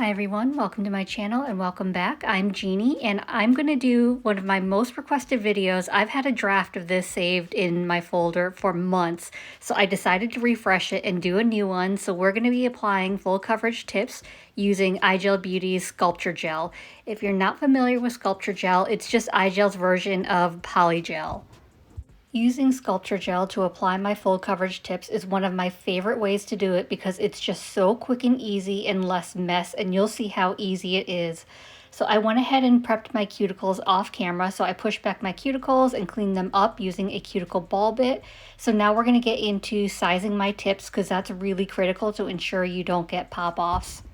Hi everyone, welcome to my channel and welcome back. I'm Jeannie and I'm going to do one of my most requested videos. I've had a draft of this saved in my folder for months, so I decided to refresh it and do a new one. So we're going to be applying full coverage tips using iGel Beauty's Sculpture Gel. If you're not familiar with Sculpture Gel, it's just iGel's version of Polygel. Using Sculpture Gel to apply my full coverage tips is one of my favorite ways to do it because it's just so quick and easy and less mess, and you'll see how easy it is. So I went ahead and prepped my cuticles off camera, so I pushed back my cuticles and cleaned them up using a cuticle ball bit. So now we're going to get into sizing my tips because that's really critical to ensure you don't get pop-offs.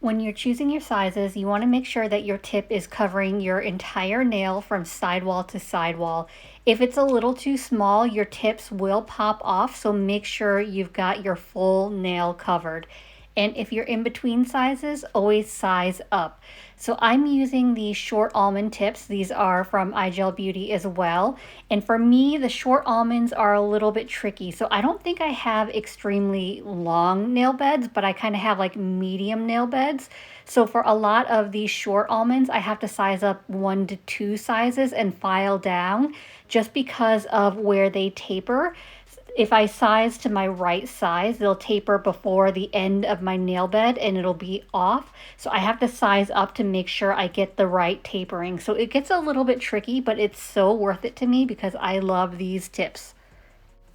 When you're choosing your sizes, you want to make sure that your tip is covering your entire nail from sidewall to sidewall. If it's a little too small, your tips will pop off, so make sure you've got your full nail covered. And if you're in between sizes, always size up. So I'm using the short almond tips. These are from iGel Beauty as well. And for me, the short almonds are a little bit tricky. So I don't think I have extremely long nail beds, but I kind of have like medium nail beds. So for a lot of these short almonds, I have to size up 1 to 2 sizes and file down just because of where they taper. If I size to my right size, they'll taper before the end of my nail bed and it'll be off. So I have to size up to make sure I get the right tapering. So it gets a little bit tricky, but it's so worth it to me because I love these tips.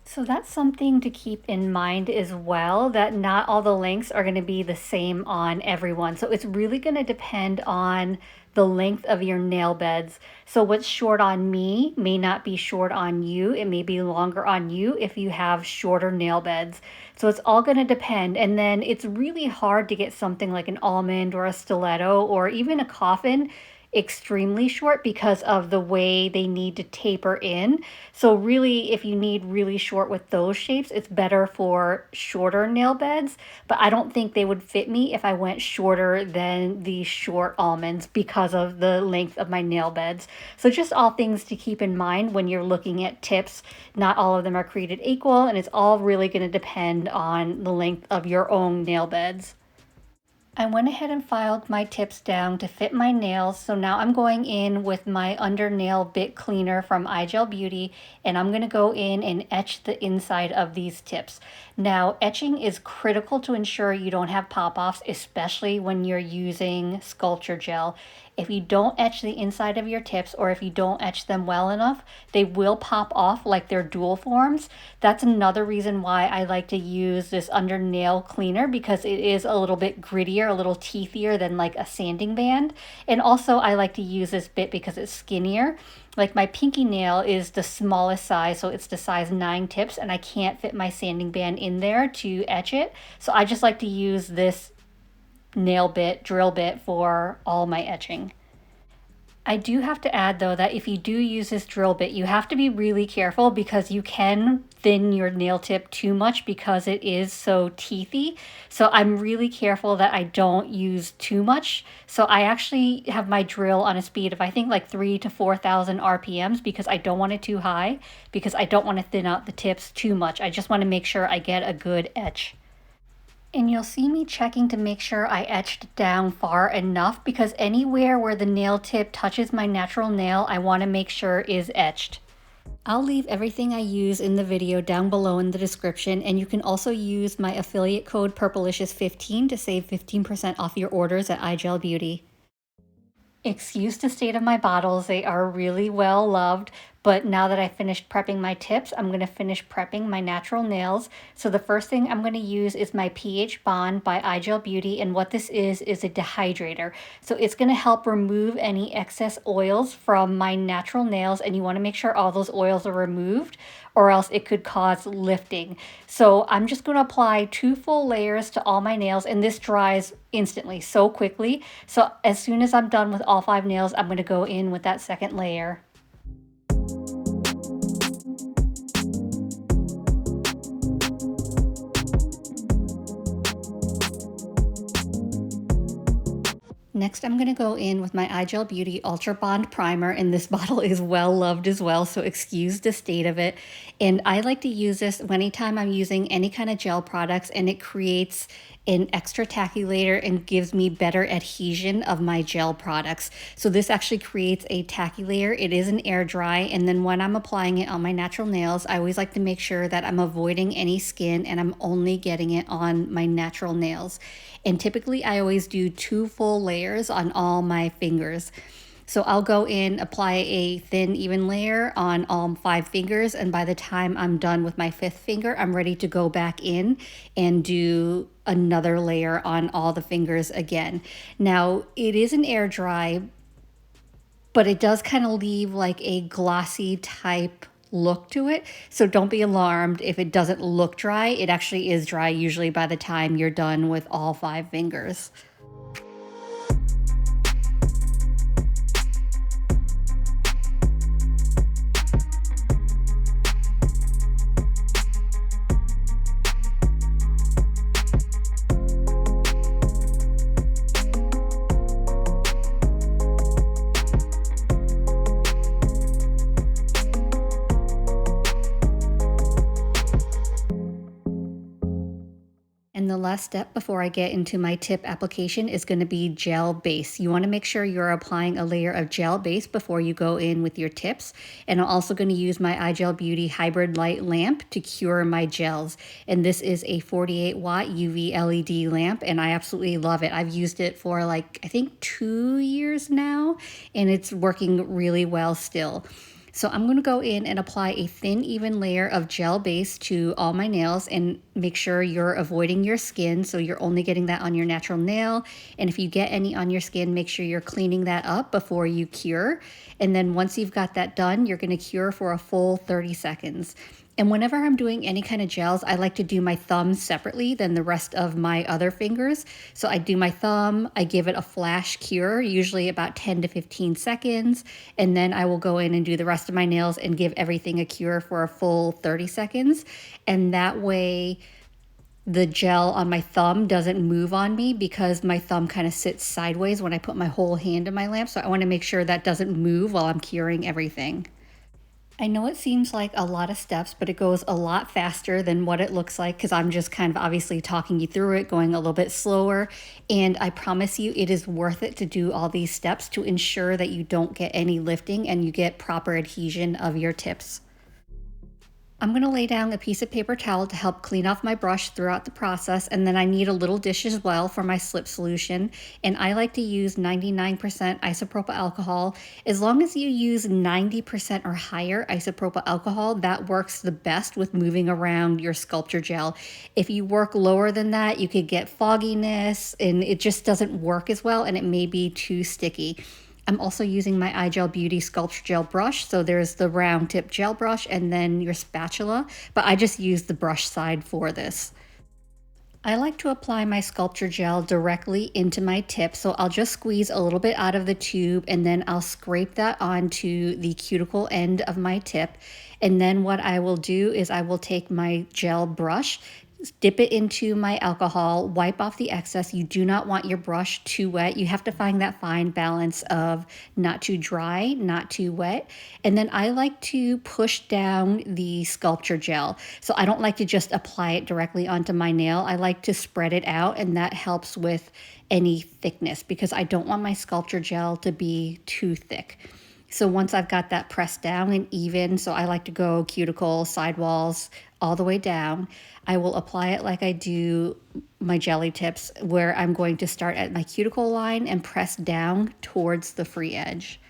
So that's something to keep in mind as well, that not all the lengths are going to be the same on everyone. So it's really going to depend on the length of your nail beds. So what's short on me may not be short on you. It may be longer on you if you have shorter nail beds. So it's all going to depend. And then it's really hard to get something like an almond or a stiletto or even a coffin extremely short because of the way they need to taper in. So really, if you need really short with those shapes, it's better for shorter nail beds, but I don't think they would fit me if I went shorter than the short almonds because of the length of my nail beds. So just all things to keep in mind when you're looking at tips. Not all of them are created equal, and it's all really going to depend on the length of your own nail beds. I went ahead and filed my tips down to fit my nails, so now I'm going in with my under nail bit cleaner from iGel Beauty, and I'm going to go in and etch the inside of these tips. Now, etching is critical to ensure you don't have pop-offs, especially when you're using Sculpture Gel. If you don't etch the inside of your tips, or if you don't etch them well enough, they will pop off like they're dual forms. That's another reason why I like to use this under nail cleaner, because it is a little bit grittier, a little teethier than like a sanding band. And also I like to use this bit because it's skinnier. Like my pinky nail is the smallest size, so it's the size 9 tips, and I can't fit my sanding band in there to etch it. So I just like to use this nail bit, drill bit for all my etching. I do have to add though that if you do use this drill bit, you have to be really careful because you can thin your nail tip too much because it is so teethy. So I'm really careful that I don't use too much. So I actually have my drill on a speed of I think like 3,000 to 4,000 RPMs because I don't want it too high, because I don't want to thin out the tips too much. I just want to make sure I get a good etch. And you'll see me checking to make sure I etched down far enough, because anywhere where the nail tip touches my natural nail, I want to make sure is etched. I'll leave everything I use in the video down below in the description, and you can also use my affiliate code Purplicious15 to save 15% off your orders at iGel Beauty. Excuse the state of my bottles, they are really well loved, but now that I finished prepping my tips, I'm going to finish prepping my natural nails. So the first thing I'm going to use is my pH Bond by iGel Beauty, and what this is a dehydrator. So it's going to help remove any excess oils from my natural nails, and you want to make sure all those oils are removed, or else it could cause lifting. So I'm just going to apply 2 full layers to all my nails, and this dries instantly, so quickly. So as soon as I'm done with all 5 nails, I'm going to go in with that second layer. Next, I'm going to go in with my iGel Beauty Ultra Bond Primer, and this bottle is well loved as well, so excuse the state of it. And I like to use this anytime I'm using any kind of gel products, and it creates an extra tacky layer and gives me better adhesion of my gel products. So this actually creates a tacky layer. It is an air dry, and then when I'm applying it on my natural nails, I always like to make sure that I'm avoiding any skin and I'm only getting it on my natural nails. And typically I always do 2 full layers on all my fingers. So I'll go in, apply a thin, even layer on all 5 fingers, and by the time I'm done with my 5th finger, I'm ready to go back in and do another layer on all the fingers again. Now, it is an air dry, but it does kind of leave like a glossy type look to it. So don't be alarmed if it doesn't look dry. It actually is dry usually by the time you're done with all 5 fingers. And the last step before I get into my tip application is going to be gel base. You want to make sure you're applying a layer of gel base before you go in with your tips. And I'm also going to use my iGel Beauty Hybrid Light lamp to cure my gels. And this is a 48 watt UV LED lamp, and I absolutely love it. I've used it for like, I think 2 years now, and it's working really well still. So I'm going to go in and apply a thin, even layer of gel base to all my nails, and make sure you're avoiding your skin, so you're only getting that on your natural nail. And if you get any on your skin, make sure you're cleaning that up before you cure. And then once you've got that done, you're going to cure for a full 30 seconds. And whenever I'm doing any kind of gels, I like to do my thumbs separately than the rest of my other fingers. So I do my thumb, I give it a flash cure, usually about 10 to 15 seconds, and then I will go in and do the rest of my nails and give everything a cure for a full 30 seconds. And that way the gel on my thumb doesn't move on me, because my thumb kind of sits sideways when I put my whole hand in my lamp. So I want to make sure that doesn't move while I'm curing everything. I know it seems like a lot of steps, but it goes a lot faster than what it looks like, because I'm just kind of obviously talking you through it, going a little bit slower. And I promise you it is worth it to do all these steps to ensure that you don't get any lifting and you get proper adhesion of your tips. I'm going to lay down a piece of paper towel to help clean off my brush throughout the process, and then I need a little dish as well for my slip solution, and I like to use 99% isopropyl alcohol. As long as you use 90% or higher isopropyl alcohol, that works the best with moving around your sculpture gel. If you work lower than that, you could get fogginess, and it just doesn't work as well, and it may be too sticky. I'm also using my iGel Beauty Sculpture Gel brush. So there's the round tip gel brush and then your spatula, but I just use the brush side for this. I like to apply my sculpture gel directly into my tip, so I'll just squeeze a little bit out of the tube, and then I'll scrape that onto the cuticle end of my tip. And then what I will do is I will take my gel brush, dip it into my alcohol, wipe off the excess. You do not want your brush too wet. You have to find that fine balance of not too dry, not too wet. And then I like to push down the sculpture gel. So I don't like to just apply it directly onto my nail. I like to spread it out, and that helps with any thickness, because I don't want my sculpture gel to be too thick. So once I've got that pressed down and even, so I like to go cuticle, sidewalls, all the way down, I will apply it like I do my jelly tips, where I'm going to start at my cuticle line and press down towards the free edge.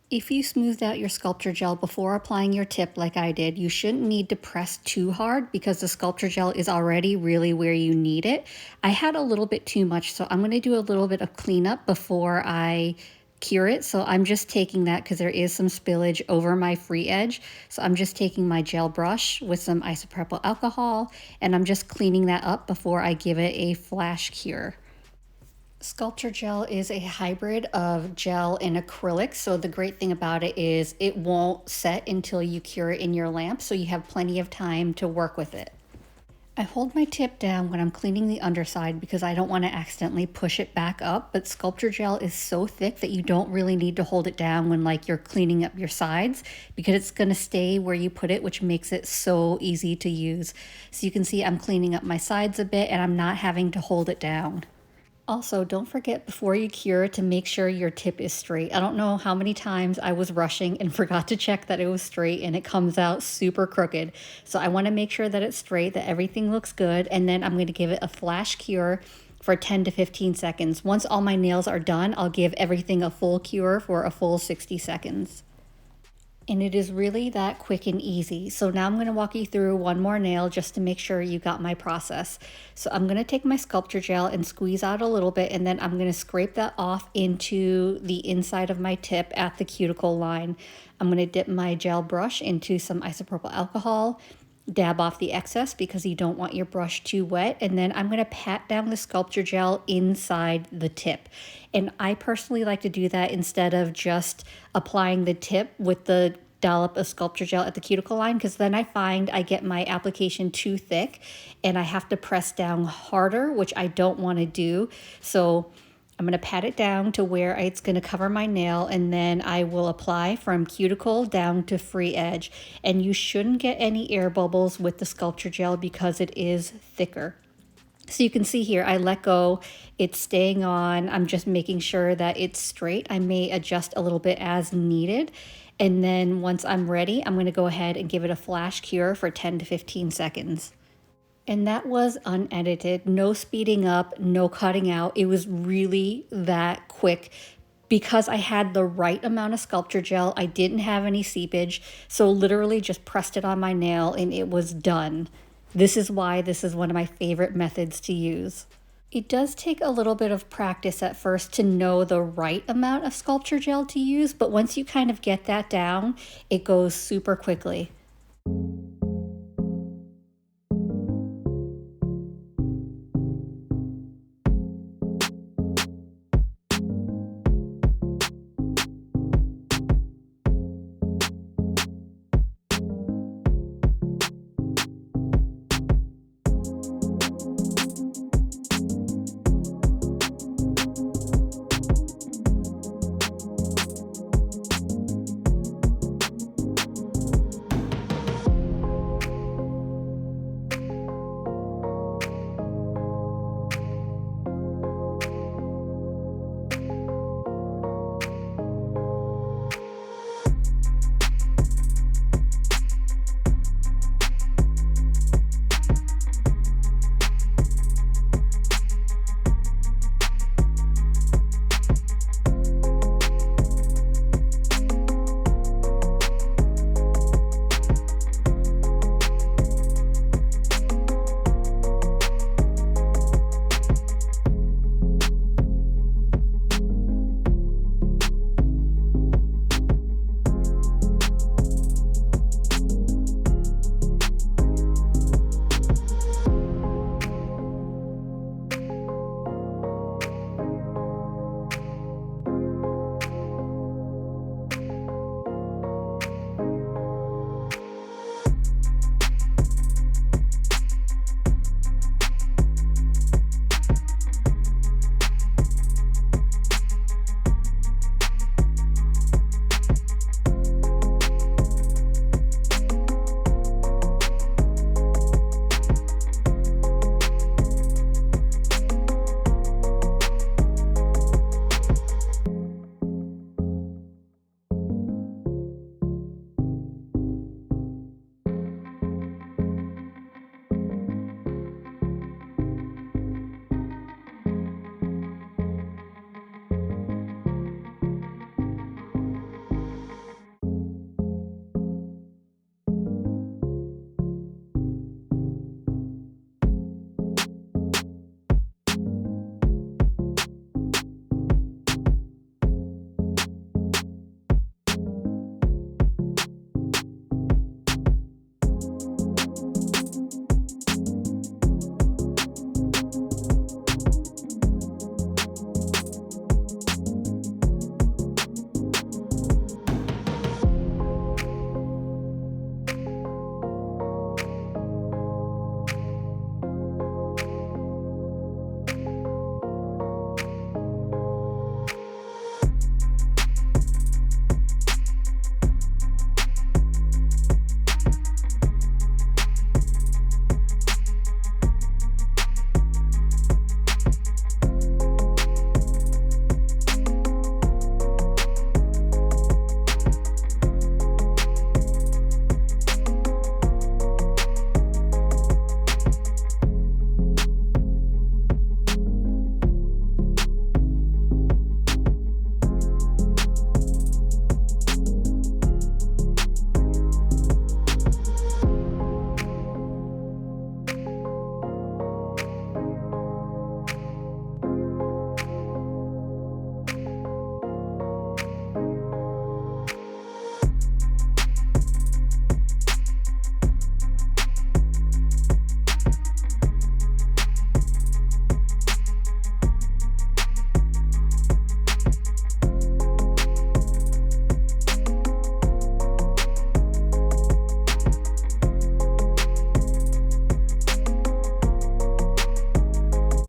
If you smoothed out your sculpture gel before applying your tip like I did, you shouldn't need to press too hard, because the sculpture gel is already really where you need it. I had a little bit too much, so I'm going to do a little bit of cleanup before I cure it. So I'm just taking that, because there is some spillage over my free edge. So I'm just taking my gel brush with some isopropyl alcohol, and I'm just cleaning that up before I give it a flash cure. Sculpture gel is a hybrid of gel and acrylic, so the great thing about it is it won't set until you cure it in your lamp, so you have plenty of time to work with it. I hold my tip down when I'm cleaning the underside because I don't want to accidentally push it back up, but sculpture gel is so thick that you don't really need to hold it down when like you're cleaning up your sides because it's going to stay where you put it, which makes it so easy to use. So you can see I'm cleaning up my sides a bit and I'm not having to hold it down. Also, don't forget before you cure to make sure your tip is straight. I don't know how many times I was rushing and forgot to check that it was straight and it comes out super crooked. So I want to make sure that it's straight, that everything looks good, and then I'm going to give it a flash cure for 10 to 15 seconds. Once all my nails are done, I'll give everything a full cure for a full 60 seconds. And it is really that quick and easy. So now I'm going to walk you through one more nail just to make sure you got my process. So I'm going to take my sculpture gel and squeeze out a little bit, and then I'm going to scrape that off into the inside of my tip at the cuticle line. I'm going to dip my gel brush into some isopropyl alcohol, dab off the excess because you don't want your brush too wet, and then I'm going to pat down the sculpture gel inside the tip. And I personally like to do that instead of just applying the tip with the dollop of sculpture gel at the cuticle line, because then I find I get my application too thick and I have to press down harder, which I don't want to do. So I'm going to pat it down to where it's going to cover my nail, and then I will apply from cuticle down to free edge. And you shouldn't get any air bubbles with the sculpture gel because it is thicker. So you can see here, I let go, it's staying on. I'm just making sure that it's straight. I may adjust a little bit as needed. And then once I'm ready, I'm going to go ahead and give it a flash cure for 10 to 15 seconds. And that was unedited, no speeding up, no cutting out. It was really that quick because I had the right amount of sculpture gel. I didn't have any seepage, so literally just pressed it on my nail and it was done. This is why this is one of my favorite methods to use. It does take a little bit of practice at first to know the right amount of sculpture gel to use, but once you kind of get that down, it goes super quickly.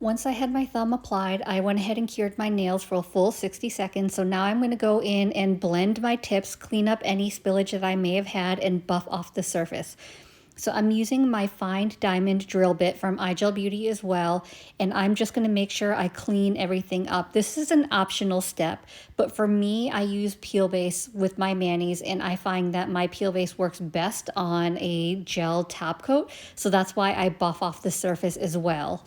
Once I had my thumb applied, I went ahead and cured my nails for a full 60 seconds. So now I'm going to go in and blend my tips, clean up any spillage that I may have had, and buff off the surface. So I'm using my fine diamond drill bit from iGel Beauty as well, and I'm just going to make sure I clean everything up. This is an optional step, but for me, I use peel base with my manis, and I find that my peel base works best on a gel top coat, so that's why I buff off the surface as well.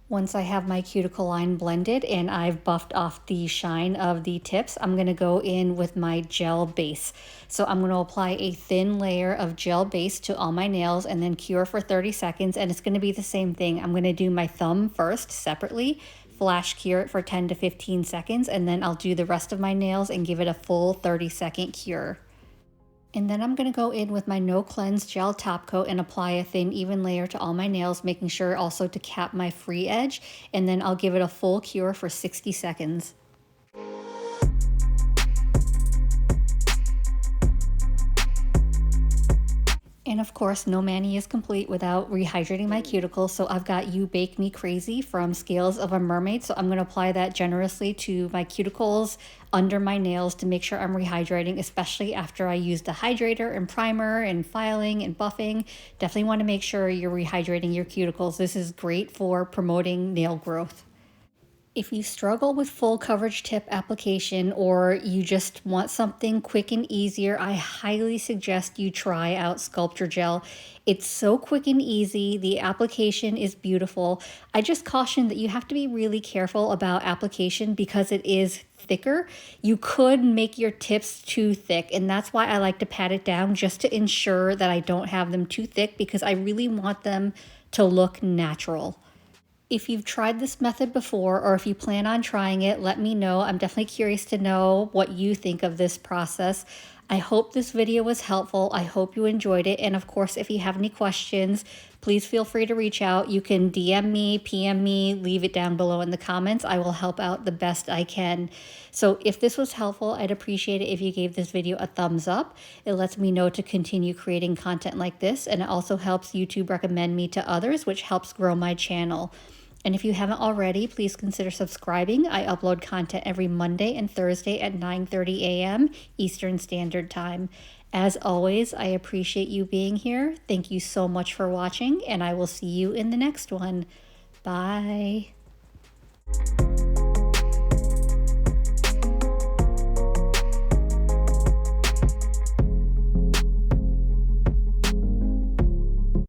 Once I have my cuticle line blended and I've buffed off the shine of the tips, I'm going to go in with my gel base. So I'm going to apply a thin layer of gel base to all my nails and then cure for 30 seconds. And it's going to be the same thing. I'm going to do my thumb first separately, flash cure it for 10 to 15 seconds, and then I'll do the rest of my nails and give it a full 30-second cure. And then I'm going to go in with my No Cleanse Gel Top Coat and apply a thin, even layer to all my nails, making sure also to cap my free edge. And then I'll give it a full cure for 60 seconds. And of course, no mani is complete without rehydrating my cuticles. So I've got You Bake Me Crazy from Scales of a Mermaid. So I'm going to apply that generously to my cuticles under my nails to make sure I'm rehydrating, especially after I use the hydrator and primer and filing and buffing. Definitely want to make sure you're rehydrating your cuticles. This is great for promoting nail growth. If you struggle with full coverage tip application or you just want something quick and easier, I highly suggest you try out Sculpture Gel. It's so quick and easy. The application is beautiful. I just caution that you have to be really careful about application because it is thicker. You could make your tips too thick, and that's why I like to pat it down just to ensure that I don't have them too thick because I really want them to look natural. If you've tried this method before or if you plan on trying it, let me know. I'm definitely curious to know what you think of this process. I hope this video was helpful. I hope you enjoyed it. And of course, if you have any questions, please feel free to reach out. You can DM me, PM me, leave it down below in the comments. I will help out the best I can. So if this was helpful, I'd appreciate it if you gave this video a thumbs up. It lets me know to continue creating content like this, and it also helps YouTube recommend me to others, which helps grow my channel. And if you haven't already, please consider subscribing. I upload content every Monday and Thursday at 9:30 a.m. Eastern Standard Time. As always, I appreciate you being here. Thank you so much for watching, and I will see you in the next one. Bye.